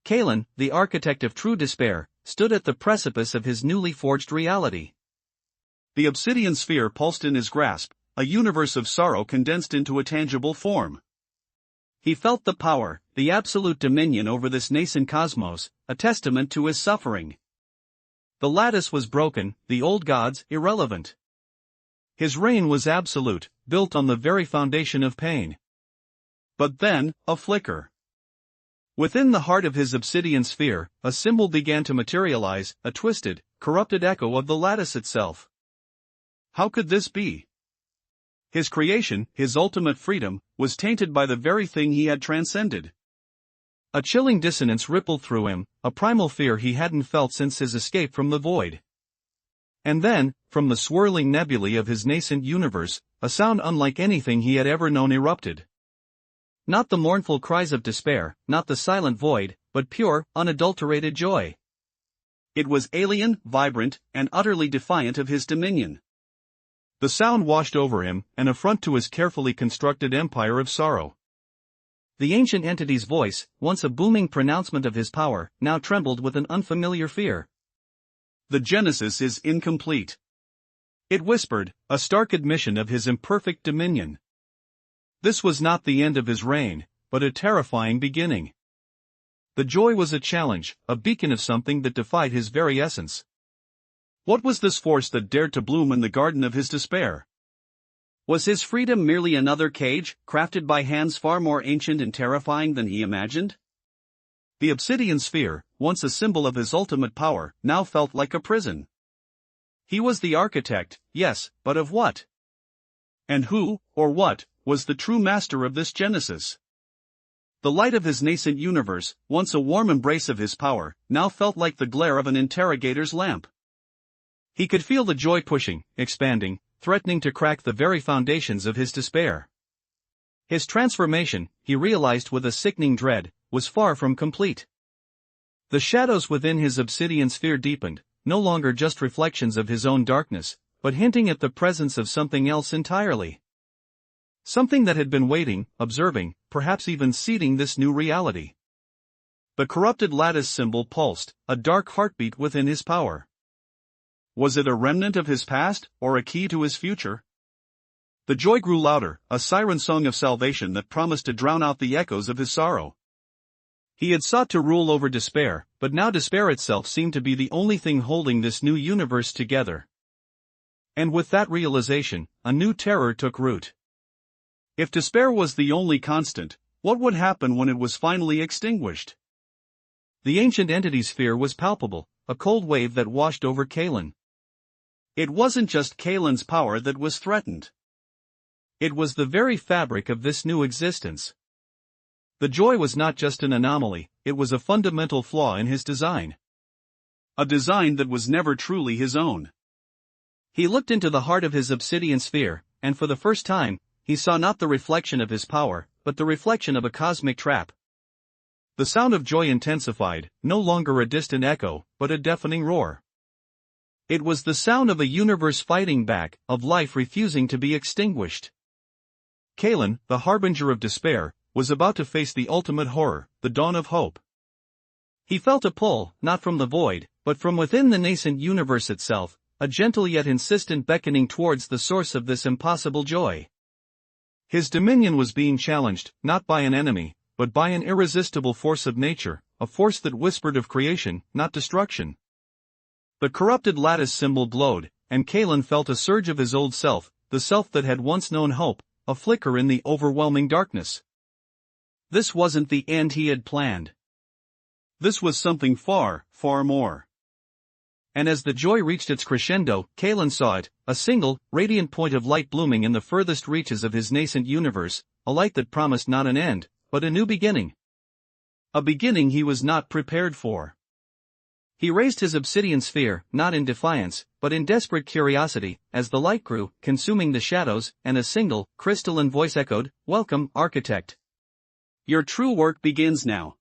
Kalen, the architect of true despair, stood at the precipice of his newly forged reality. The obsidian sphere pulsed in his grasp, a universe of sorrow condensed into a tangible form. He felt the power, the absolute dominion over this nascent cosmos, a testament to his suffering. The lattice was broken, the old gods irrelevant. His reign was absolute, built on the very foundation of pain. But then, a flicker. Within the heart of his obsidian sphere, a symbol began to materialize, a twisted, corrupted echo of the lattice itself. How could this be? His creation, his ultimate freedom, was tainted by the very thing he had transcended. A chilling dissonance rippled through him, a primal fear he hadn't felt since his escape from the void. And then, from the swirling nebulae of his nascent universe, a sound unlike anything he had ever known erupted. Not the mournful cries of despair, not the silent void, but pure, unadulterated joy. It was alien, vibrant, and utterly defiant of his dominion. The sound washed over him, an affront to his carefully constructed empire of sorrow. The ancient entity's voice, once a booming pronouncement of his power, now trembled with an unfamiliar fear. The Genesis is incomplete. It whispered, a stark admission of his imperfect dominion. This was not the end of his reign, but a terrifying beginning. The joy was a challenge, a beacon of something that defied his very essence. What was this force that dared to bloom in the garden of his despair? Was his freedom merely another cage, crafted by hands far more ancient and terrifying than he imagined? The obsidian sphere, once a symbol of his ultimate power, now felt like a prison. He was the architect, yes, but of what? And who, or what, was the true master of this Genesis? The light of his nascent universe, once a warm embrace of his power, now felt like the glare of an interrogator's lamp. He could feel the joy pushing, expanding, threatening to crack the very foundations of his despair. His transformation, he realized with a sickening dread, was far from complete. The shadows within his obsidian sphere deepened, no longer just reflections of his own darkness, but hinting at the presence of something else entirely. Something that had been waiting, observing, perhaps even seeding this new reality. The corrupted lattice symbol pulsed, a dark heartbeat within his power. Was it a remnant of his past, or a key to his future? The joy grew louder, a siren song of salvation that promised to drown out the echoes of his sorrow. He had sought to rule over despair, but now despair itself seemed to be the only thing holding this new universe together. And with that realization, a new terror took root. If despair was the only constant, what would happen when it was finally extinguished? The ancient entity's fear was palpable, a cold wave that washed over Kalen. It wasn't just Kalen's power that was threatened. It was the very fabric of this new existence. The joy was not just an anomaly, it was a fundamental flaw in his design. A design that was never truly his own. He looked into the heart of his obsidian sphere, and for the first time, he saw not the reflection of his power, but the reflection of a cosmic trap. The sound of joy intensified, no longer a distant echo, but a deafening roar. It was the sound of a universe fighting back, of life refusing to be extinguished. Kalen, the harbinger of despair, was about to face the ultimate horror, the dawn of hope. He felt a pull, not from the void, but from within the nascent universe itself, a gentle yet insistent beckoning towards the source of this impossible joy. His dominion was being challenged, not by an enemy, but by an irresistible force of nature, a force that whispered of creation, not destruction. The corrupted lattice symbol glowed, and Kalen felt a surge of his old self, the self that had once known hope, a flicker in the overwhelming darkness. This wasn't the end he had planned. This was something far, far more. And as the joy reached its crescendo, Kalen saw it, a single, radiant point of light blooming in the furthest reaches of his nascent universe, a light that promised not an end, but a new beginning. A beginning he was not prepared for. He raised his obsidian sphere, not in defiance, but in desperate curiosity, as the light grew, consuming the shadows, and a single, crystalline voice echoed, "Welcome, architect. Your true work begins now."